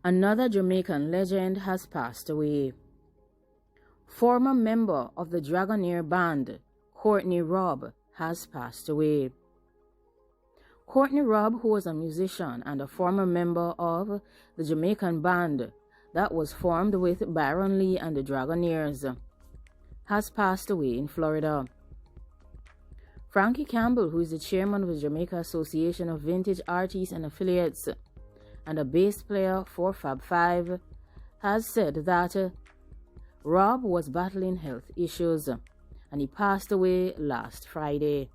Another Jamaican legend has passed away. Former member of the Dragonaire band, Courtney Robb, has passed away. Courtney Robb, who was a musician and a former member of the Jamaican band that was formed with Byron Lee and the Dragonaires, has passed away in Florida. Frankie Campbell, who is the chairman of the Jamaica Association of Vintage Artists and Affiliates and a bass player for Fab Five, has said that Robb was battling health issues and he passed away last Friday.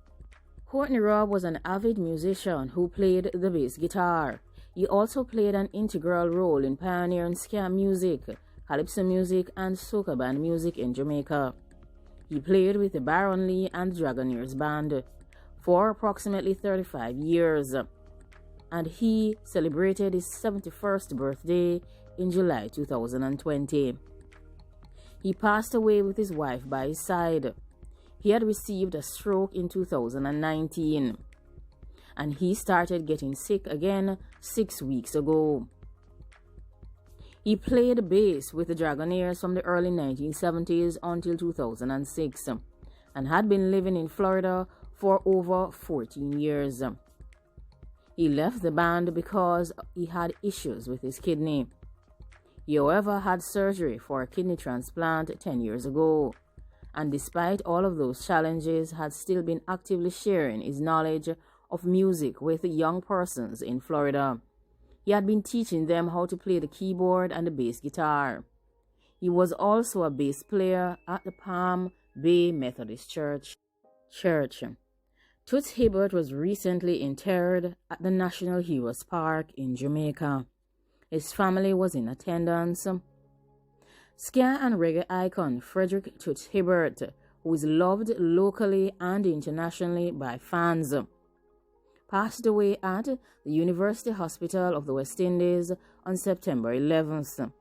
Courtney Robb was an avid musician who played the bass guitar. He also played an integral role in pioneering ska music, calypso music, and soca band music in Jamaica. He played with the Byron Lee and Dragonaires band for approximately 35 years, and he celebrated his 71st birthday in July 2020. He passed away with his wife by his side. He had received a stroke in 2019, and he started getting sick again 6 weeks ago. He played bass with the Dragonaires from the early 1970s until 2006 and had been living in Florida for over 14 years. He left the band because he had issues with his kidney. He, however, had surgery for a kidney transplant 10 years ago, and despite all of those challenges, had still been actively sharing his knowledge of music with young persons in Florida. He had been teaching them how to play the keyboard and the bass guitar. He was also a bass player at the Palm Bay Methodist Church. Toots Hibbert was recently interred at the National Heroes Park in Jamaica. His family was in attendance. Ska and reggae icon Frederick Toots Hibbert, who is loved locally and internationally by fans, passed away at the University Hospital of the West Indies on September 11th.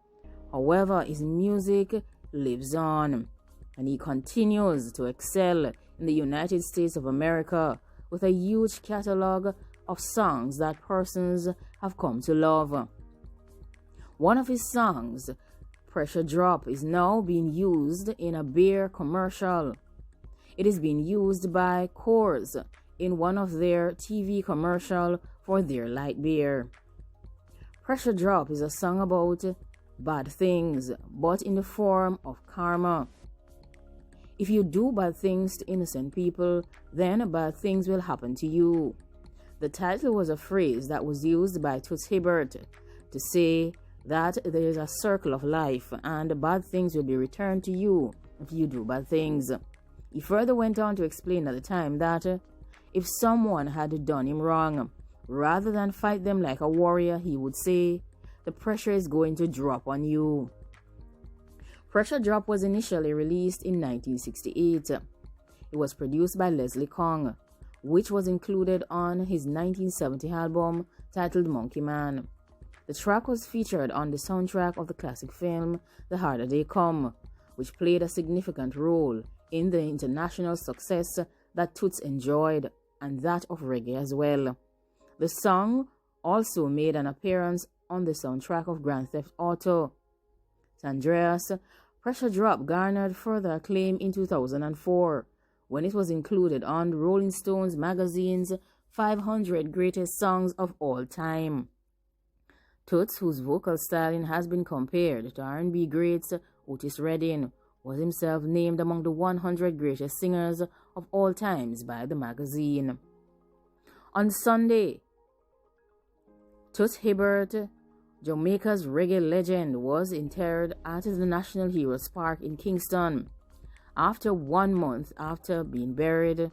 However, his music lives on, and he continues to excel in the United States of America with a huge catalog of songs that persons have come to love. One of his songs, Pressure Drop, is now being used in a beer commercial. It is being used by Coors in one of their TV commercials for their light beer. Pressure Drop is a song about bad things, but in the form of karma. If you do bad things to innocent people, then bad things will happen to you. The title was a phrase that was used by Toots Hibbert to say that there is a circle of life and bad things will be returned to you if you do bad things. He further went on to explain at the time that if someone had done him wrong, rather than fight them like a warrior, he would say, the pressure is going to drop on you. Pressure Drop was initially released in 1968. It was produced by Leslie Kong, which was included on his 1970 album titled Monkey Man. The track was featured on the soundtrack of the classic film The Harder They Come, which played a significant role in the international success that Toots enjoyed and that of reggae as well. The song also made an appearance on the soundtrack of Grand Theft Auto San Andreas. Pressure Drop garnered further acclaim in 2004 when it was included on Rolling Stones magazine's 500 Greatest Songs of All Time. Toots, whose vocal styling has been compared to R&B greats Otis Redding, was himself named among the 100 greatest singers of all times by the magazine. On Sunday, Toots Hibbert, Jamaica's reggae legend, was interred at the National Heroes Park in Kingston after 1 month after being buried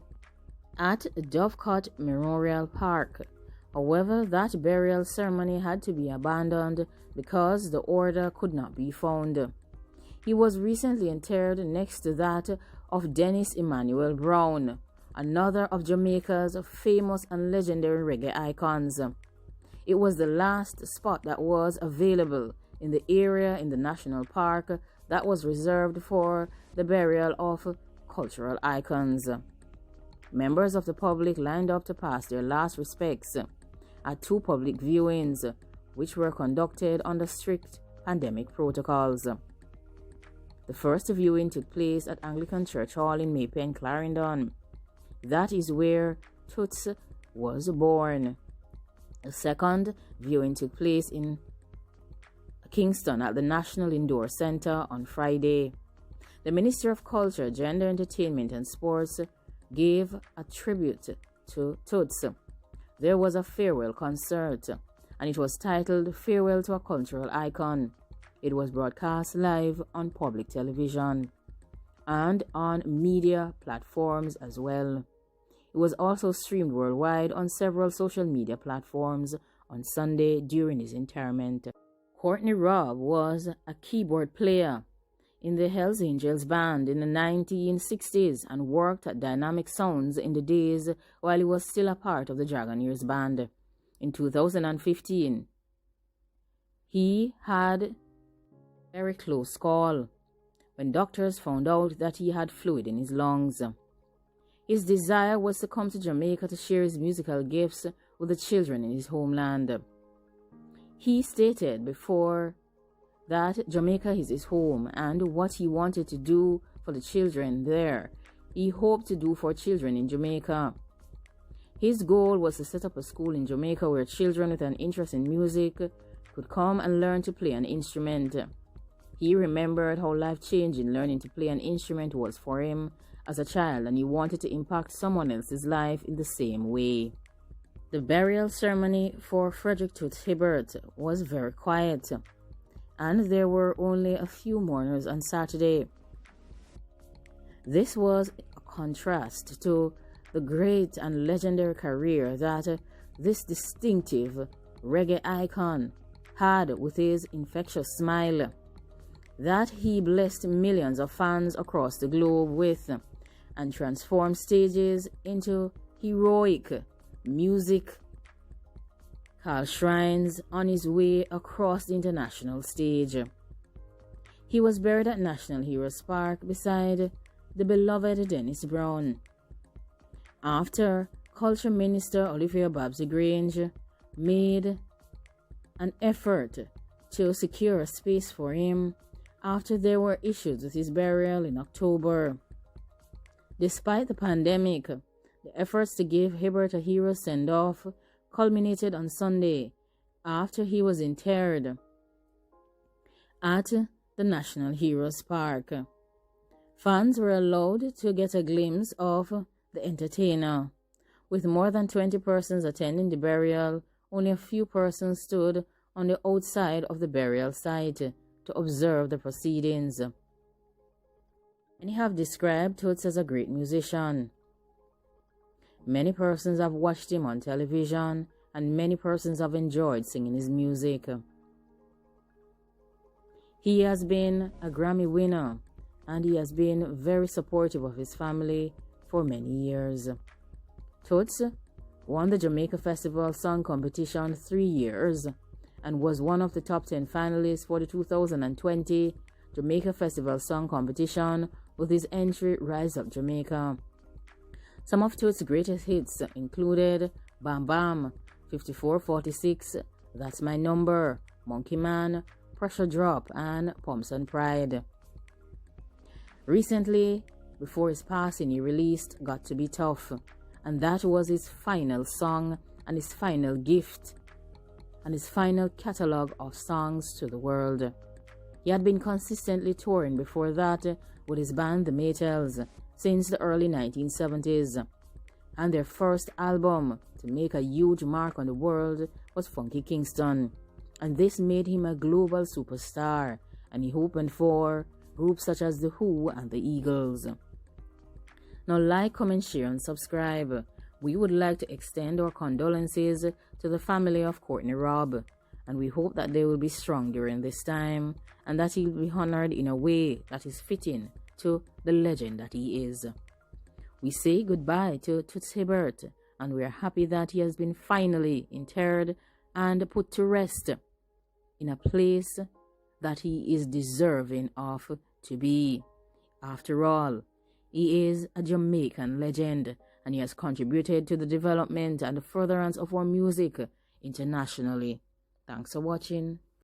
at Dovecot Memorial Park. However, that burial ceremony had to be abandoned because the order could not be found. He was recently interred next to that of Dennis Emmanuel Brown, another of Jamaica's famous and legendary reggae icons. It was the last spot that was available in the area in the national park that was reserved for the burial of cultural icons. Members of the public lined up to pass their last respects at 2 public viewings, which were conducted under strict pandemic protocols. The first viewing took place at Anglican Church Hall in Maypen, Clarendon. That is where Toots was born. The second viewing took place in Kingston at the National Indoor Centre on Friday. The Minister of Culture, Gender, Entertainment and Sports gave a tribute to Toots. There was a farewell concert, and it was titled Farewell to a Cultural Icon. It was broadcast live on public television and on media platforms as well. It was also streamed worldwide on several social media platforms on Sunday during his interment. Courtney Robb was a keyboard player in the Hells Angels band in the 1960s and worked at Dynamic Sounds in the days while he was still a part of the Dragonaire's band. In 2015, he had a very close call when doctors found out that he had fluid in his lungs. His desire was to come to Jamaica to share his musical gifts with the children in his homeland. He stated before that Jamaica is his home, and what he wanted to do for the children there, he hoped to do for children in Jamaica. His goal was to set up a school in Jamaica where children with an interest in music could come and learn to play an instrument. He remembered how life-changing learning to play an instrument was for him as a child, and he wanted to impact someone else's life in the same way. The burial ceremony for Frederick Toots Hibbert was very quiet, and there were only a few mourners on Saturday. This was a contrast to the great and legendary career that this distinctive reggae icon had with his infectious smile that he blessed millions of fans across the globe with and transformed stages into heroic music shrines on his way across the international stage. He was buried at National Heroes Park beside the beloved Dennis Brown. After Culture Minister Olivia Babsy-Grange made an effort to secure a space for him after there were issues with his burial in October. Despite the pandemic, the efforts to give Hibbert a hero send-off culminated on Sunday after he was interred at the National Heroes Park. Fans were allowed to get a glimpse of the entertainer. With more than 20 persons attending the burial, only a few persons stood on the outside of the burial site to observe the proceedings. Many have described Toots as a great musician. Many persons have watched him on television, and many persons have enjoyed singing his music. He has been a Grammy winner, and he has been very supportive of his family for many years. Toots won the Jamaica Festival Song Competition 3 years and was one of the top 10 finalists for the 2020 Jamaica Festival Song Competition with his entry Rise Up Jamaica. Some of Toots' greatest hits included Bam Bam, 5446, That's My Number, Monkey Man, Pressure Drop, and Pumps and Pride. Recently, before his passing, he released Got to Be Tough, and that was his final song and his final gift and his final catalogue of songs to the world. He had been consistently touring before that with his band The Maytals since the early 1970s, and their first album to make a huge mark on the world was Funky Kingston, and this made him a global superstar, and he opened for groups such as The Who and The Eagles. Now like, comment, share and subscribe. We would like to extend our condolences to the family of Courtney Robb, and we hope that they will be strong during this time and that he will be honored in a way that is fitting to the legend that he is. We say goodbye to Toots Hibbert, and we are happy that he has been finally interred and put to rest in a place that he is deserving of to be. After all, he is a Jamaican legend, and he has contributed to the development and the furtherance of our music internationally. Thanks for watching.